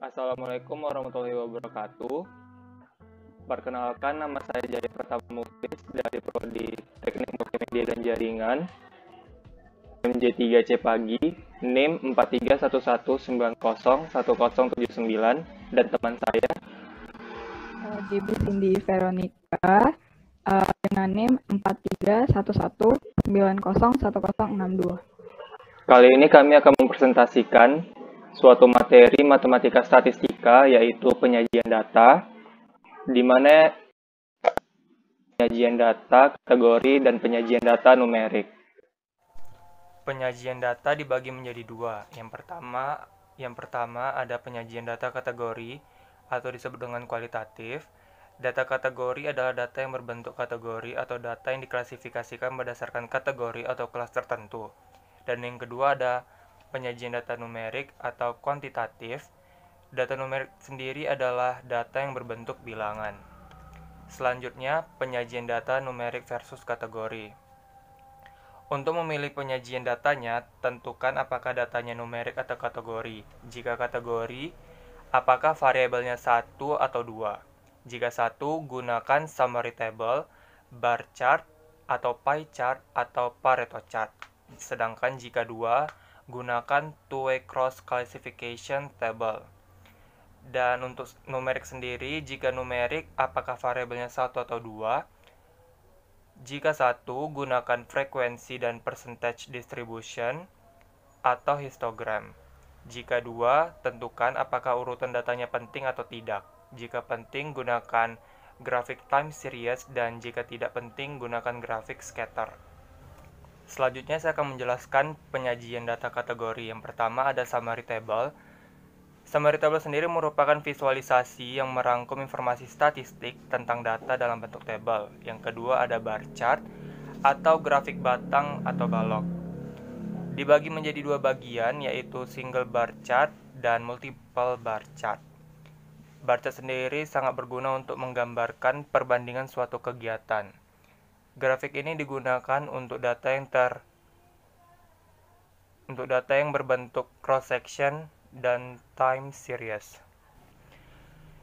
Assalamualaikum warahmatullahi wabarakatuh. Perkenalkan, nama saya Jaya Pratama Muktis dari Prodi Teknik Multimedia dan Jaringan, MJ3C Pagi, NIM 4311901079, dan teman saya JB Cindy Veronica dengan NIM 4311901062. Kali ini kami akan mempresentasikan suatu materi matematika statistika, yaitu penyajian data, di mana penyajian data kategori dan penyajian data numerik. Penyajian data dibagi menjadi dua. Yang pertama ada penyajian data kategori atau disebut dengan kualitatif. Data kategori adalah data yang berbentuk kategori atau data yang diklasifikasikan berdasarkan kategori atau kelas tertentu. Dan yang kedua ada penyajian data numerik atau kuantitatif. Data numerik sendiri adalah data yang berbentuk bilangan. Selanjutnya, penyajian data numerik versus kategori. Untuk memilih penyajian datanya, tentukan apakah datanya numerik atau kategori. Jika kategori, apakah variabelnya 1 atau 2. Jika 1, gunakan summary table, bar chart, atau pie chart, atau Pareto chart. Sedangkan jika 2, gunakan two-way cross classification table. Dan untuk numerik sendiri, jika numerik, apakah variabelnya 1 atau 2. Jika 1, gunakan frekuensi dan percentage distribution atau histogram. Jika 2, tentukan apakah urutan datanya penting atau tidak. Jika penting, gunakan grafik time series, dan jika tidak penting, gunakan grafik scatter. Selanjutnya saya akan menjelaskan penyajian data kategori. Yang pertama ada summary table. Summary table sendiri merupakan visualisasi yang merangkum informasi statistik tentang data dalam bentuk tabel. Yang kedua ada bar chart atau grafik batang atau balok. Dibagi menjadi dua bagian, yaitu single bar chart dan multiple bar chart. Bar chart sendiri sangat berguna untuk menggambarkan perbandingan suatu kegiatan. Grafik ini digunakan untuk data yang berbentuk cross section dan time series.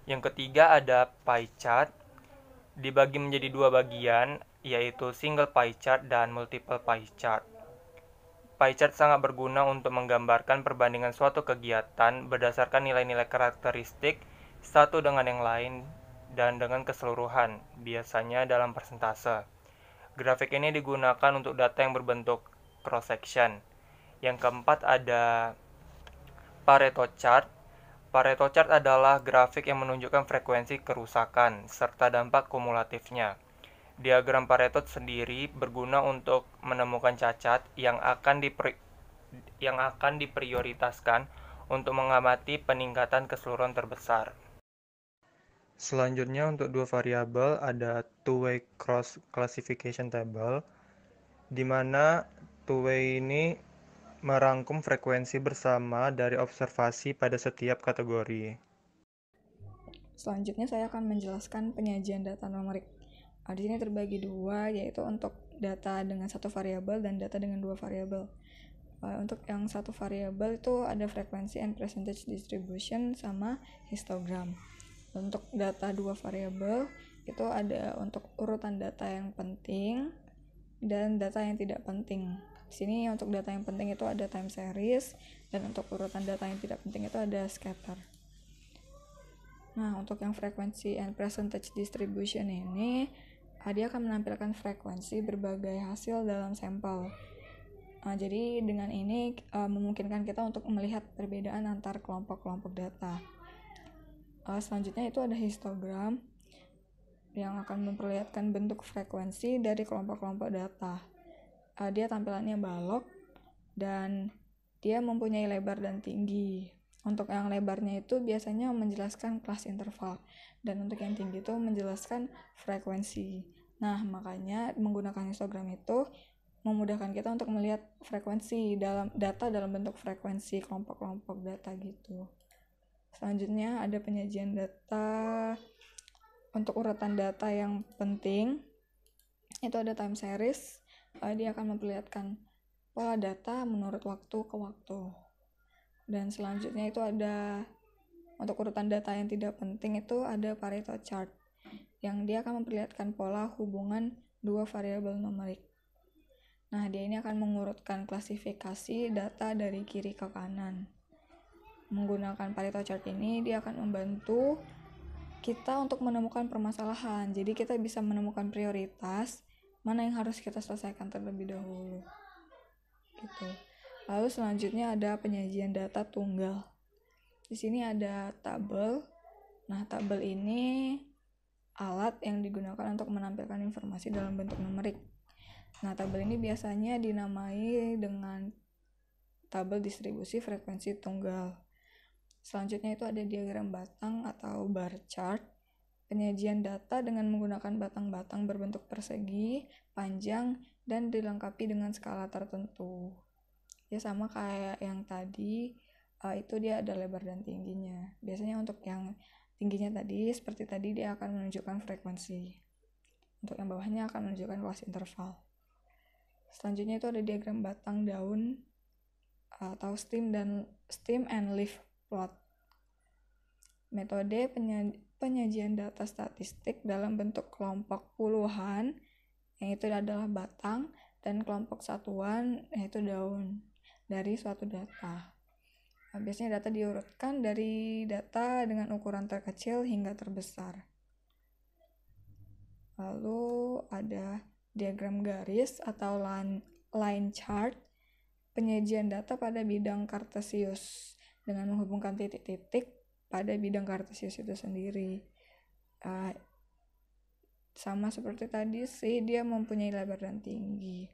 Yang ketiga ada pie chart, dibagi menjadi dua bagian, yaitu single pie chart dan multiple pie chart. Pie chart sangat berguna untuk menggambarkan perbandingan suatu kegiatan berdasarkan nilai-nilai karakteristik satu dengan yang lain dan dengan keseluruhan, biasanya dalam persentase. Grafik ini digunakan untuk data yang berbentuk cross section. Yang keempat ada Pareto chart. Pareto chart adalah grafik yang menunjukkan frekuensi kerusakan serta dampak kumulatifnya. Diagram Pareto sendiri berguna untuk menemukan cacat yang akan diprioritaskan untuk mengamati peningkatan keseluruhan terbesar. Selanjutnya untuk dua variabel ada two-way cross classification table, di mana two-way ini merangkum frekuensi bersama dari observasi pada setiap kategori. Selanjutnya saya akan menjelaskan penyajian data numerik. Di sini terbagi dua, yaitu untuk data dengan satu variabel dan data dengan dua variabel. Untuk yang satu variabel itu ada frekuensi and percentage distribution sama histogram. Untuk data dua variabel itu ada untuk urutan data yang penting dan data yang tidak penting. Di sini untuk data yang penting itu ada time series, dan untuk urutan data yang tidak penting itu ada scatter. Nah, untuk yang frekuensi and percentage distribution ini, dia akan menampilkan frekuensi berbagai hasil dalam sampel. Jadi dengan ini memungkinkan kita untuk melihat perbedaan antar kelompok-kelompok data. Selanjutnya itu ada histogram yang akan memperlihatkan bentuk frekuensi dari kelompok-kelompok data. Dia tampilannya balok dan dia mempunyai lebar dan tinggi. Untuk yang lebarnya itu biasanya menjelaskan kelas interval, dan untuk yang tinggi itu menjelaskan frekuensi. Nah, makanya menggunakan histogram itu memudahkan kita untuk melihat frekuensi dalam data dalam bentuk frekuensi kelompok-kelompok data gitu. Selanjutnya ada penyajian data. Untuk urutan data yang penting itu ada time series. Dia akan memperlihatkan pola data menurut waktu ke waktu. Dan selanjutnya itu ada Untuk urutan data yang tidak penting itu ada Pareto chart, yang dia akan memperlihatkan pola hubungan dua variabel numerik. Nah, dia ini akan mengurutkan klasifikasi data dari kiri ke kanan. Menggunakan Pareto chart ini, dia akan membantu kita untuk menemukan permasalahan. Jadi kita bisa menemukan prioritas mana yang harus kita selesaikan terlebih dahulu. Gitu. Lalu selanjutnya ada penyajian data tunggal. Di sini ada tabel. Nah, tabel ini alat yang digunakan untuk menampilkan informasi dalam bentuk numerik. Nah, tabel ini biasanya dinamai dengan tabel distribusi frekuensi tunggal. Selanjutnya itu ada diagram batang atau bar chart. Penyajian data dengan menggunakan batang-batang berbentuk persegi, panjang, dan dilengkapi dengan skala tertentu. Ya sama kayak yang tadi, itu dia ada lebar dan tingginya. Biasanya untuk yang tingginya tadi, seperti tadi dia akan menunjukkan frekuensi. Untuk yang bawahnya akan menunjukkan kelas interval. Selanjutnya itu ada diagram batang daun atau stem and leaf plot. Metode penyajian data statistik dalam bentuk kelompok puluhan, yaitu adalah batang, dan kelompok satuan, yaitu daun, dari suatu data. Nah, biasanya data diurutkan dari data dengan ukuran terkecil hingga terbesar. Lalu ada diagram garis atau line chart, penyajian data pada bidang kartesius dengan menghubungkan titik-titik pada bidang kartesius itu sendiri. Sama seperti tadi sih, dia mempunyai lebar dan tinggi.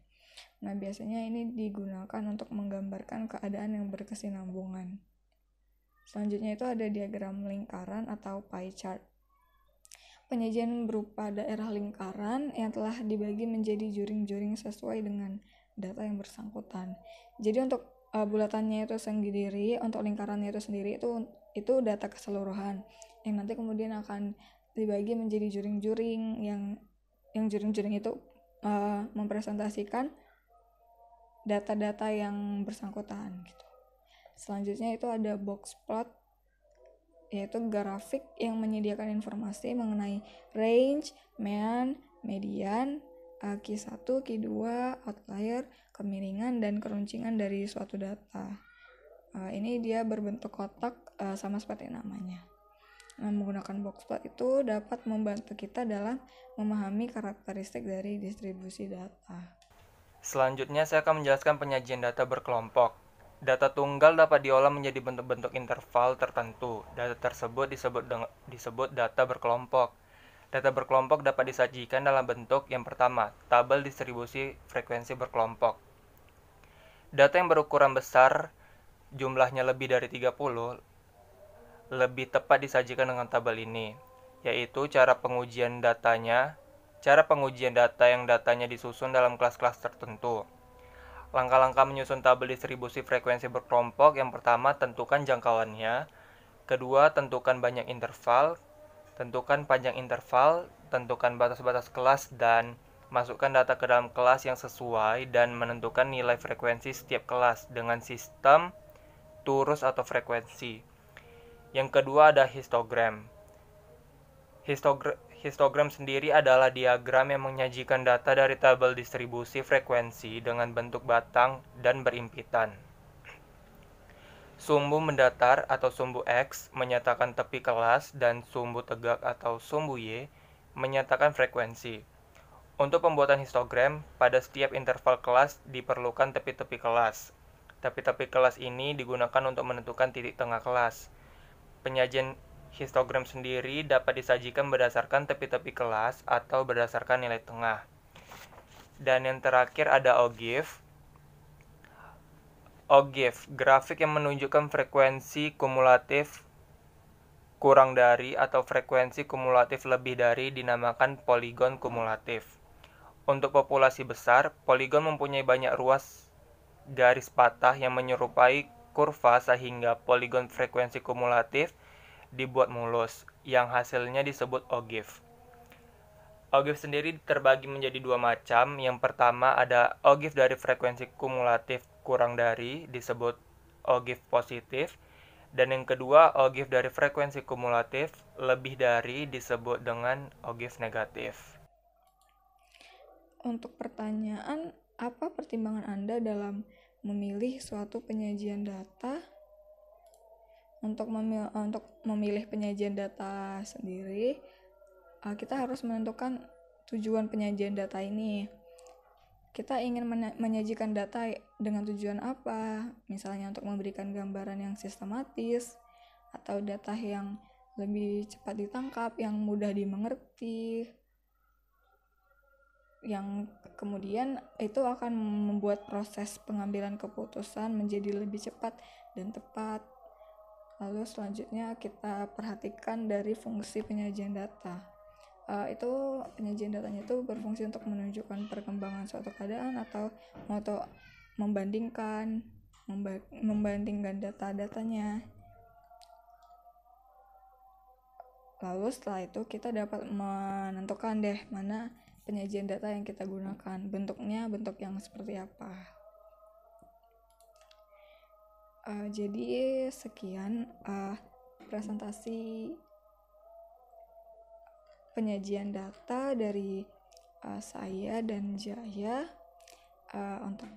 Nah, biasanya ini digunakan untuk menggambarkan keadaan yang berkesinambungan. Selanjutnya itu ada diagram lingkaran atau pie chart. Penyajian berupa daerah lingkaran yang telah dibagi menjadi juring-juring sesuai dengan data yang bersangkutan. Jadi untuk bulatannya itu sendiri, untuk lingkarannya itu sendiri itu data keseluruhan yang nanti kemudian akan dibagi menjadi juring-juring yang juring-juring itu mempresentasikan data-data yang bersangkutan gitu. Selanjutnya itu ada box plot, yaitu grafik yang menyediakan informasi mengenai range, mean, median, Q1, Q2, outlier, kemiringan, dan keruncingan dari suatu data. Ini dia berbentuk kotak sama seperti namanya. Nah, menggunakan box plot itu dapat membantu kita dalam memahami karakteristik dari distribusi data. Selanjutnya saya akan menjelaskan penyajian data berkelompok. Data tunggal dapat diolah menjadi bentuk-bentuk interval tertentu. Data tersebut disebut data berkelompok. Data berkelompok dapat disajikan dalam bentuk yang pertama, tabel distribusi frekuensi berkelompok. Data yang berukuran besar, jumlahnya lebih dari 30, lebih tepat disajikan dengan tabel ini, yaitu cara pengujian data yang datanya disusun dalam kelas-kelas tertentu. Langkah-langkah menyusun tabel distribusi frekuensi berkelompok: yang pertama, tentukan jangkauannya. Kedua, tentukan panjang interval, tentukan batas-batas kelas, dan masukkan data ke dalam kelas yang sesuai dan menentukan nilai frekuensi setiap kelas dengan sistem turus atau frekuensi. Yang kedua ada histogram. Histogram sendiri adalah diagram yang menyajikan data dari tabel distribusi frekuensi dengan bentuk batang dan berimpitan. Sumbu mendatar atau sumbu X menyatakan tepi kelas, dan sumbu tegak atau sumbu Y menyatakan frekuensi. Untuk pembuatan histogram, pada setiap interval kelas diperlukan tepi-tepi kelas. Tepi-tepi kelas ini digunakan untuk menentukan titik tengah kelas. Penyajian histogram sendiri dapat disajikan berdasarkan tepi-tepi kelas atau berdasarkan nilai tengah. Dan yang terakhir ada OGIF. OGIF, grafik yang menunjukkan frekuensi kumulatif kurang dari atau frekuensi kumulatif lebih dari, dinamakan poligon kumulatif. Untuk populasi besar, poligon mempunyai banyak ruas garis patah yang menyerupai kurva sehingga poligon frekuensi kumulatif dibuat mulus, yang hasilnya disebut OGIF. OGIF sendiri terbagi menjadi dua macam. Yang pertama ada OGIF dari frekuensi kumulatif kurang dari, disebut OGIF positif, Dan yang kedua, ogive dari frekuensi kumulatif lebih dari disebut dengan ogive negatif. Untuk pertanyaan, apa pertimbangan Anda dalam memilih suatu penyajian data? Untuk memilih penyajian data sendiri, kita harus menentukan tujuan penyajian data ini. Kita ingin menyajikan data dengan tujuan apa? Misalnya untuk memberikan gambaran yang sistematis, atau data yang lebih cepat ditangkap, yang mudah dimengerti, yang kemudian itu akan membuat proses pengambilan keputusan menjadi lebih cepat dan tepat. Lalu selanjutnya kita perhatikan dari fungsi penyajian data. Itu penyajian datanya itu berfungsi untuk menunjukkan perkembangan suatu keadaan atau membandingkan data-datanya. Lalu setelah itu kita dapat menentukan deh mana penyajian data yang kita gunakan, bentuknya bentuk yang seperti apa. Jadi sekian presentasi penyajian data dari saya dan Jaya. Untuk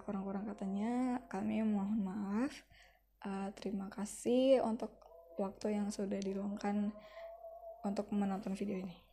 kurang-kurang katanya kami mohon maaf. Terima kasih untuk waktu yang sudah diluangkan untuk menonton video ini.